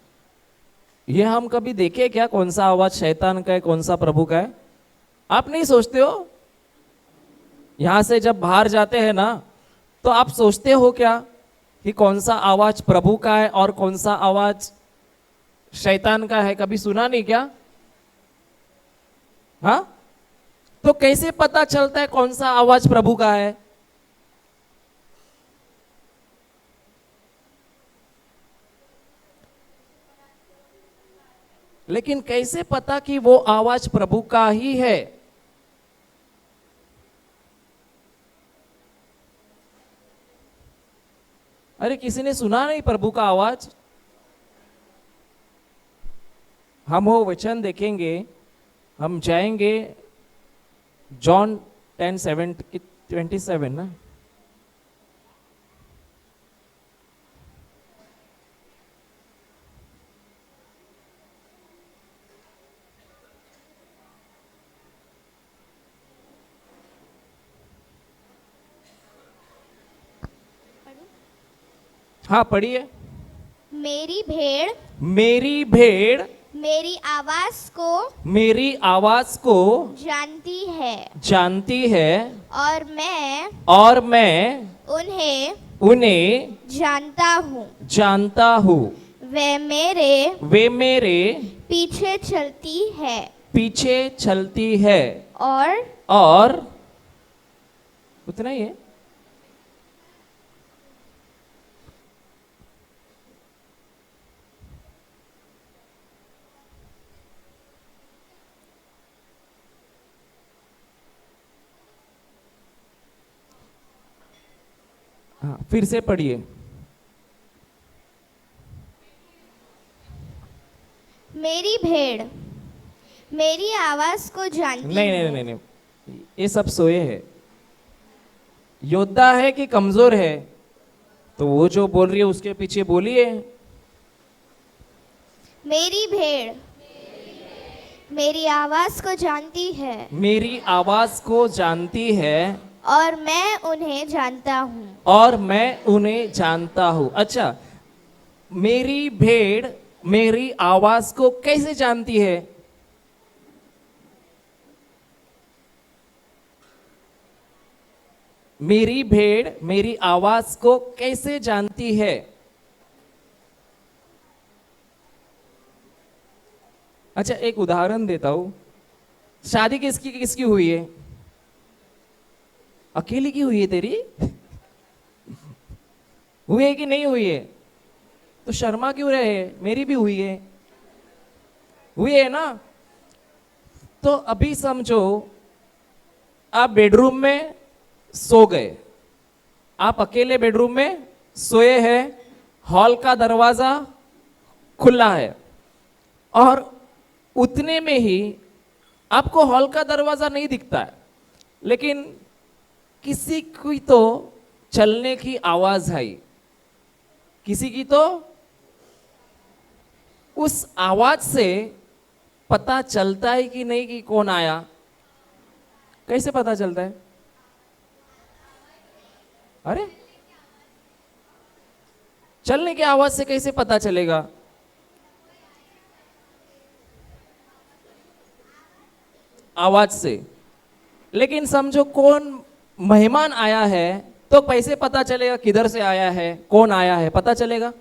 ये हम कभी देखे क्या, कौन सा आवाज शैतान का है, कौन सा प्रभु का है? आप नहीं सोचते हो? यहां से जब बाहर जाते हैं ना, तो आप सोचते हो क्या कि कौन सा आवाज प्रभु का है और कौन सा आवाज शैतान का है? कभी सुना नहीं क्या? हाँ, तो कैसे पता चलता है कौन सा आवाज प्रभु का है? लेकिन कैसे पता कि वो आवाज प्रभु का ही है? अरे किसी ने सुना नहीं प्रभु का आवाज? हम वो वचन देखेंगे, हम जाएंगे जॉन 10:27 ना। हाँ पढ़िए। मेरी भेड़ मेरी आवाज को जानती है और मैं उन्हें जानता हूँ। वे मेरे पीछे चलती है और उतना ही है। हाँ फिर से पढ़िए। मेरी भेड़ मेरी आवाज को जानती है। नहीं, ये सब सोए है। योद्धा है कि कमजोर है? तो वो जो बोल रही है उसके पीछे बोलिए। मेरी भेड़ मेरी आवाज को जानती है मेरी आवाज को जानती है और मैं उन्हें जानता हूँ। अच्छा, मेरी भेड़ मेरी आवाज को कैसे जानती है? मेरी भेड़ मेरी आवाज को कैसे जानती है? अच्छा एक उदाहरण देता हूं। शादी किसकी हुई है? अकेली की हुई है तेरी? हुई है कि नहीं हुई है? तो शर्मा क्यों रहे? मेरी भी हुई है ना। तो अभी समझो आप बेडरूम में सो गए, आप अकेले बेडरूम में सोए हैं, हॉल का दरवाजा खुला है और उतने में ही आपको हॉल का दरवाजा नहीं दिखता है, लेकिन किसी की तो चलने की आवाज आई, किसी की तो उस आवाज से पता चलता है कि नहीं कि कौन आया? कैसे पता चलता है? अरे चलने की आवाज से कैसे पता चलेगा? आवाज से। लेकिन समझो कौन मेहमान आया है तो कैसे पता चलेगा किधर से आया है, कौन आया है? पता चलेगा।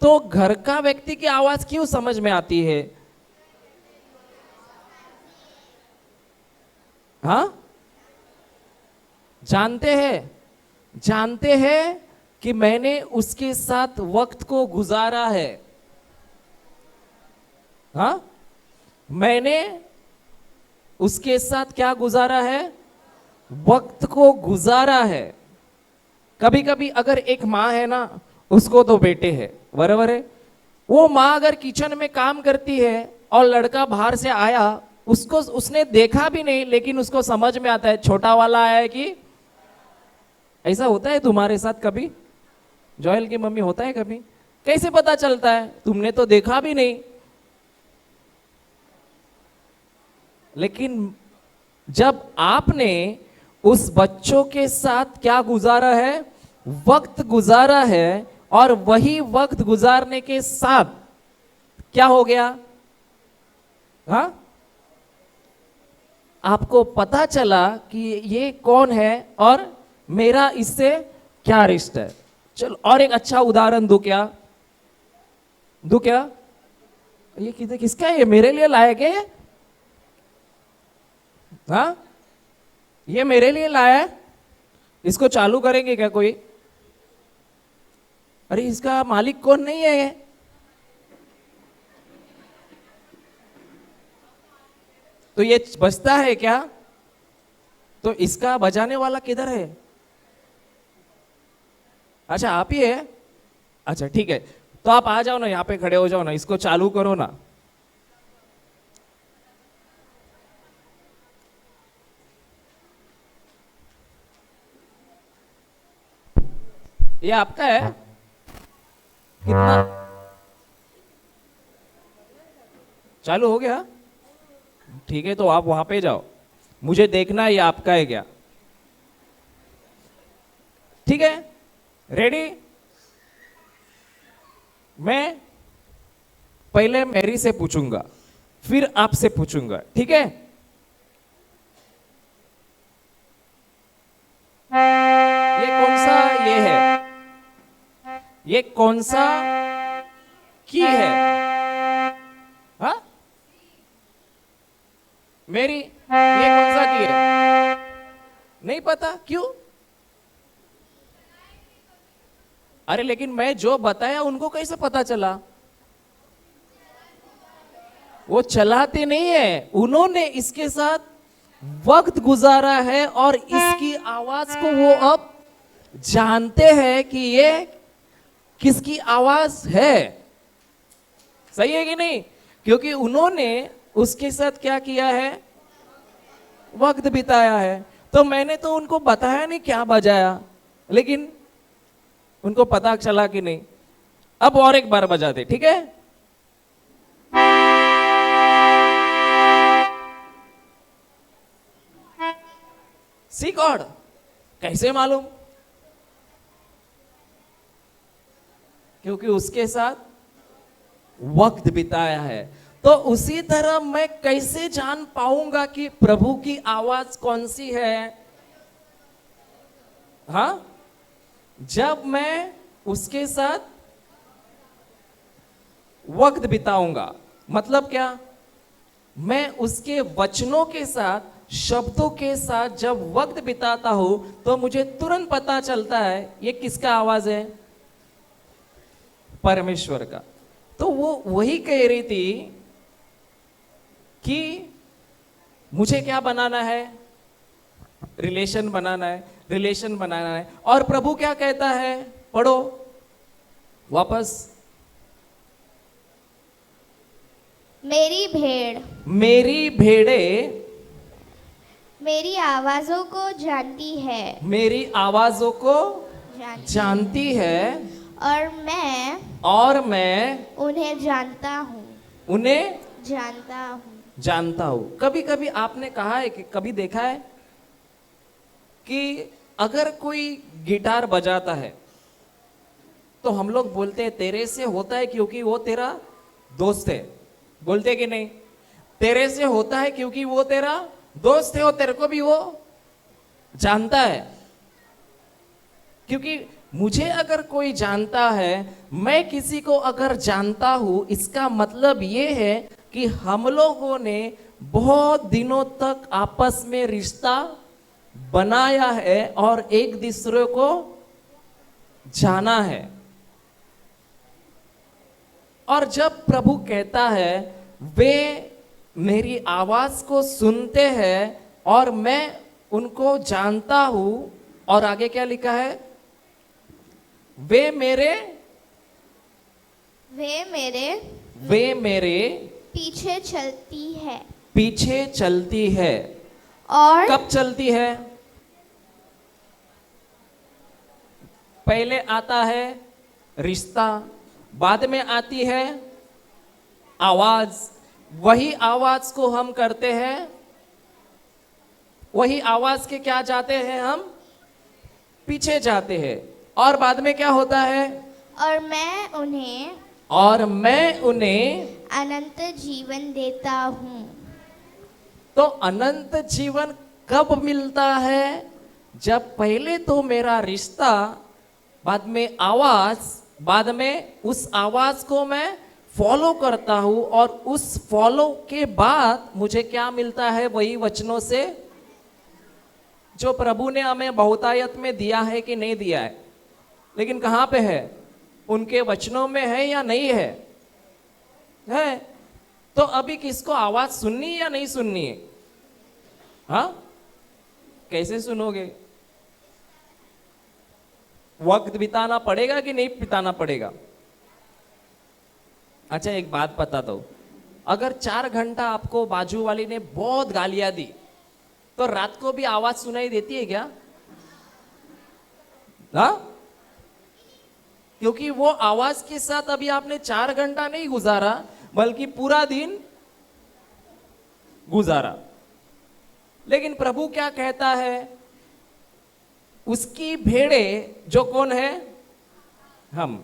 तो घर का व्यक्ति की आवाज क्यों समझ में आती है? हाँ, जानते हैं कि मैंने उसके साथ वक्त को गुजारा है। हाँ, मैंने उसके साथ क्या गुजारा है? वक्त को गुजारा है। कभी कभी अगर एक माँ है ना, उसको तो बेटे है, बराबर है। वो माँ अगर किचन में काम करती है और लड़का बाहर से आया, उसको उसने देखा भी नहीं, लेकिन उसको समझ में आता है छोटा वाला आया है कि। ऐसा होता है तुम्हारे साथ कभी? जोएल की मम्मी, होता है कभी? कैसे पता चलता है? तुमने तो देखा भी नहीं, लेकिन जब आपने उस बच्चों के साथ क्या गुजारा है? वक्त गुजारा है, और वही वक्त गुजारने के साथ क्या हो गया? हाँ, आपको पता चला कि ये कौन है और मेरा इससे क्या रिश्ता है। चलो और एक अच्छा उदाहरण दूं क्या? ये किसका है? ये मेरे लिए लाया क्या ये? हाँ, ये मेरे लिए लाया है। इसको चालू करेंगे क्या कोई? अरे इसका मालिक कौन नहीं है ये? तो ये बजता है क्या? तो इसका बजाने वाला किधर है? अच्छा, आप ही है? अच्छा ठीक है, तो आप आ जाओ ना, यहाँ पे खड़े हो जाओ ना, इसको चालू करो ना। ये आपका है? कितना चालू हो गया? ठीक है, तो आप वहां पे जाओ, मुझे देखना है ये आपका है क्या। ठीक है, रेडी? मैं पहले मैरी से पूछूंगा, फिर आपसे पूछूंगा, ठीक है? ये कौन सा ये है? ये कौन सा की है? हाँ, मेरी ये कौन सा की है? नहीं पता, क्यों? अरे लेकिन मैं जो बताया उनको कैसे पता चला? वो चलाते नहीं है, उन्होंने इसके साथ वक्त गुजारा है और इसकी आवाज को वो अब जानते हैं कि ये किसकी आवाज है। सही है कि नहीं? क्योंकि उन्होंने उसके साथ क्या किया है? वक्त बिताया है। तो मैंने तो उनको बताया नहीं क्या बजाया, लेकिन उनको पता चला कि नहीं। अब और एक बार बजा दे, ठीक है? सी कॉर्ड कैसे मालूम? क्योंकि उसके साथ वक्त बिताया है। तो उसी तरह मैं कैसे जान पाऊंगा कि प्रभु की आवाज कौन सी है? हाँ, जब मैं उसके साथ वक्त बिताऊंगा। मतलब क्या? मैं उसके वचनों के साथ, शब्दों के साथ जब वक्त बिताता हूं तो मुझे तुरंत पता चलता है ये किसका आवाज है? परमेश्वर का। तो वो वही कह रही थी कि मुझे क्या बनाना है? रिलेशन बनाना है, रिलेशन बनाना है। और प्रभु क्या कहता है? पढ़ो वापस। मेरी भेड़ मेरी भेड़े मेरी आवाजों को जानती है, मेरी आवाजों को जानती जानती है और मैं उन्हें जानता जानता हूँ। हूं। कभी कभी आपने कहा है कि कभी देखा है कि अगर कोई गिटार बजाता है तो हम लोग बोलते हैं तेरे से होता है क्योंकि वो तेरा दोस्त है, बोलते कि नहीं? तेरे से होता है क्योंकि वो तेरा दोस्त है और तेरे को भी वो जानता है। क्योंकि मुझे अगर कोई जानता है, मैं किसी को अगर जानता हूं, इसका मतलब ये है कि हम लोगों ने बहुत दिनों तक आपस में रिश्ता बनाया है और एक दूसरे को जाना है। और जब प्रभु कहता है वे मेरी आवाज को सुनते हैं और मैं उनको जानता हूं, और आगे क्या लिखा है? वे मेरे पीछे चलती है। पीछे चलती है। और कब चलती है? पहले आता है रिश्ता, बाद में आती है आवाज। वही आवाज को हम करते हैं, वही आवाज के क्या जाते हैं? हम पीछे जाते हैं। और बाद में क्या होता है? और मैं उन्हें अनंत जीवन देता हूँ। तो अनंत जीवन कब मिलता है? जब पहले तो मेरा रिश्ता, बाद में आवाज, बाद में उस आवाज को मैं फॉलो करता हूं, और उस फॉलो के बाद मुझे क्या मिलता है? वही वचनों से जो प्रभु ने हमें बहुतायत में दिया है कि नहीं दिया है। लेकिन कहां पे है? उनके वचनों में है या नहीं है? है। तो अभी किसको आवाज सुननी है या नहीं सुननी है? हाँ, कैसे सुनोगे? वक्त बिताना पड़ेगा कि नहीं बिताना पड़ेगा? अच्छा, एक बात बताता हूं, अगर 4 घंटा आपको बाजू वाली ने बहुत गालियां दी तो रात को भी आवाज सुनाई देती है क्या? हाँ, क्योंकि वो आवाज के साथ अभी आपने 4 घंटा नहीं गुजारा, बल्कि पूरा दिन गुजारा। लेकिन प्रभु क्या कहता है? उसकी भेड़े जो कौन है? हम।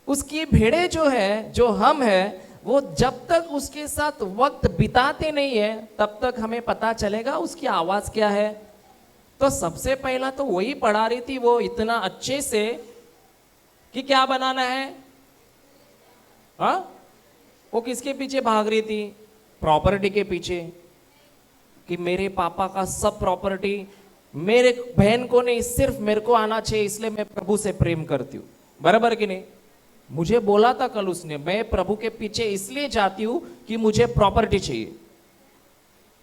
उसकी भेड़े जो है, जो हम है, वो जब तक उसके साथ वक्त बिताते नहीं है तब तक हमें पता चलेगा उसकी आवाज क्या है। तो सबसे पहला तो वही पढ़ा रही थी वो इतना अच्छे से कि क्या बनाना है। हाँ, वो किसके पीछे भाग रही थी? प्रॉपर्टी के पीछे, कि मेरे पापा का सब प्रॉपर्टी मेरे बहन को नहीं, सिर्फ मेरे को आना चाहिए, इसलिए मैं प्रभु से प्रेम करती हूँ। बराबर कि नहीं? मुझे बोला था कल उसने, मैं प्रभु के पीछे इसलिए जाती हूं कि मुझे प्रॉपर्टी चाहिए।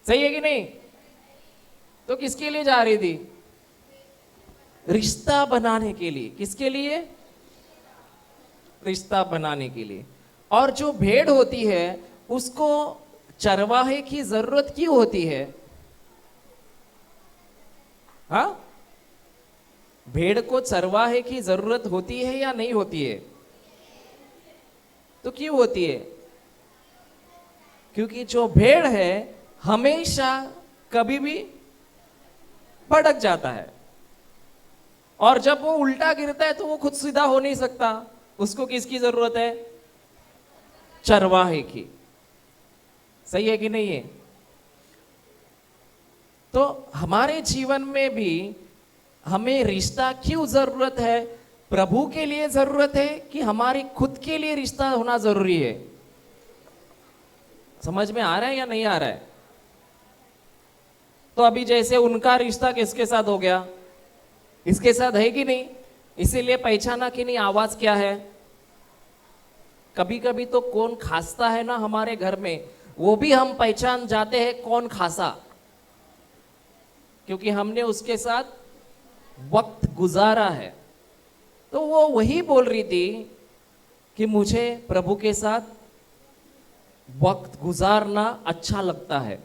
सही है कि नहीं? तो किसके लिए जा रही थी? रिश्ता बनाने के लिए। किसके लिए? रिश्ता बनाने के लिए। और जो भेड़ होती है उसको चरवाहे की जरूरत क्यों होती है? हाँ, भेड़ को चरवाहे की जरूरत होती है या नहीं होती है? तो क्यों होती है? क्योंकि जो भेड़ है हमेशा कभी भी भटक जाता है, और जब वो उल्टा गिरता है तो वो खुद सीधा हो नहीं सकता। उसको किसकी जरूरत है? चरवाहे की। सही है कि नहीं है? तो हमारे जीवन में भी हमें रिश्ता क्यों जरूरत है? प्रभु के लिए जरूरत है कि हमारी खुद के लिए रिश्ता होना जरूरी है? समझ में आ रहा है या नहीं आ रहा है? तो अभी जैसे उनका रिश्ता किसके साथ हो गया? इसके साथ है कि नहीं? इसीलिए पहचाना कि नहीं आवाज क्या है। कभी कभी तो कौन खांसता है ना हमारे घर में, वो भी हम पहचान जाते हैं कौन खांसा, क्योंकि हमने उसके साथ वक्त गुजारा है। तो वो वही बोल रही थी कि मुझे प्रभु के साथ वक्त गुजारना अच्छा लगता है।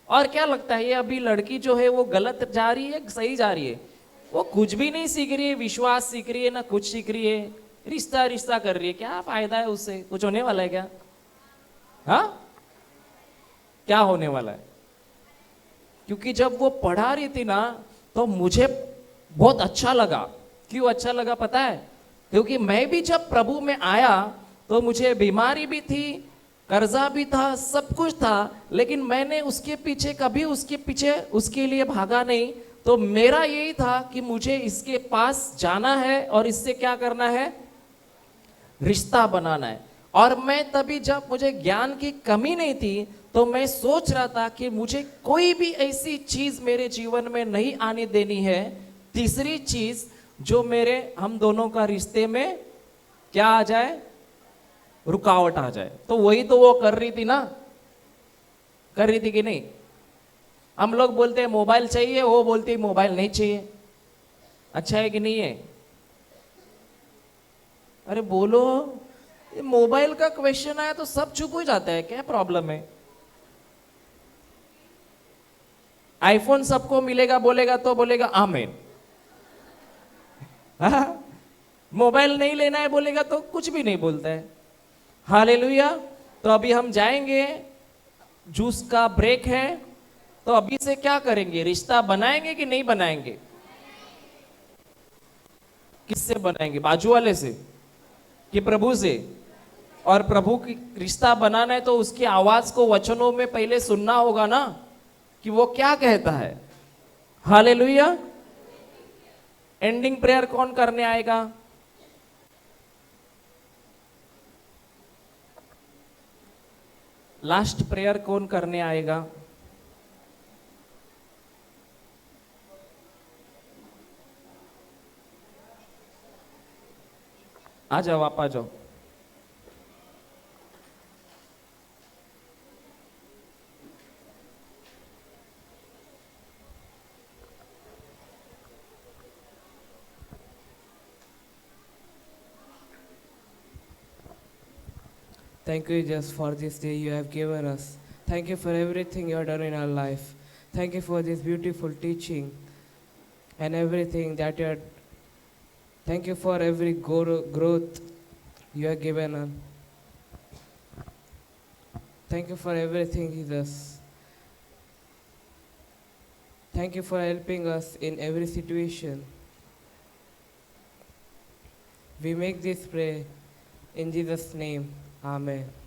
और क्या लगता है, ये अभी लड़की जो है वो गलत जा रही है सही जा रही है? वो कुछ भी नहीं सीख रही है, विश्वास सीख रही है ना कुछ सीख रही है, रिश्ता रिश्ता कर रही है। क्या फायदा है उससे? कुछ होने वाला है क्या? हाँ, क्या होने वाला है? क्योंकि जब वो पढ़ा रही थी ना तो मुझे बहुत अच्छा लगा। क्यों अच्छा लगा पता है? क्योंकि मैं भी जब प्रभु में आया तो मुझे बीमारी भी थी, कर्जा भी था, सब कुछ था, लेकिन मैंने उसके पीछे कभी उसके लिए भागा नहीं। तो मेरा यही था कि मुझे इसके पास जाना है और इससे क्या करना है, रिश्ता बनाना है। और मैं तभी जब मुझे ज्ञान की कमी नहीं थी तो मैं सोच रहा था कि मुझे कोई भी ऐसी चीज मेरे जीवन में नहीं आने देनी है, तीसरी चीज जो मेरे हम दोनों का रिश्ते में क्या आ जाए, रुकावट आ जाए। तो वही तो वो कर रही थी ना, कर रही थी कि नहीं? हम लोग बोलते हैं मोबाइल चाहिए, वो बोलती है मोबाइल नहीं चाहिए। अच्छा है कि नहीं है? अरे बोलो, ये मोबाइल का क्वेश्चन आया तो सब चुप हो जाता है, क्या प्रॉब्लम है? आईफोन सबको मिलेगा बोलेगा तो बोलेगा आमीन। हाँ? मोबाइल नहीं लेना है बोलेगा तो कुछ भी नहीं बोलता है। हालेलुया। तो अभी हम जाएंगे, जूस का ब्रेक है, तो अभी से क्या करेंगे, रिश्ता बनाएंगे कि नहीं बनाएंगे? किससे बनाएंगे, बाजू वाले से कि प्रभु से? और प्रभु की रिश्ता बनाना है तो उसकी आवाज को वचनों में पहले सुनना होगा ना कि वो क्या कहता है। हालेलुया। एंडिंग प्रेयर कौन करने आएगा? लास्ट प्रेयर कौन करने आएगा? आ जाओ, आप आ जाओ। Thank you, Jesus, for this day you have given us. Thank you for everything you have done in our life. Thank you for this beautiful teaching and everything that you have. Thank you for every growth you have given us. Thank you for everything, Jesus. Thank you for helping us in every situation. We make this prayer in Jesus' name. Amen.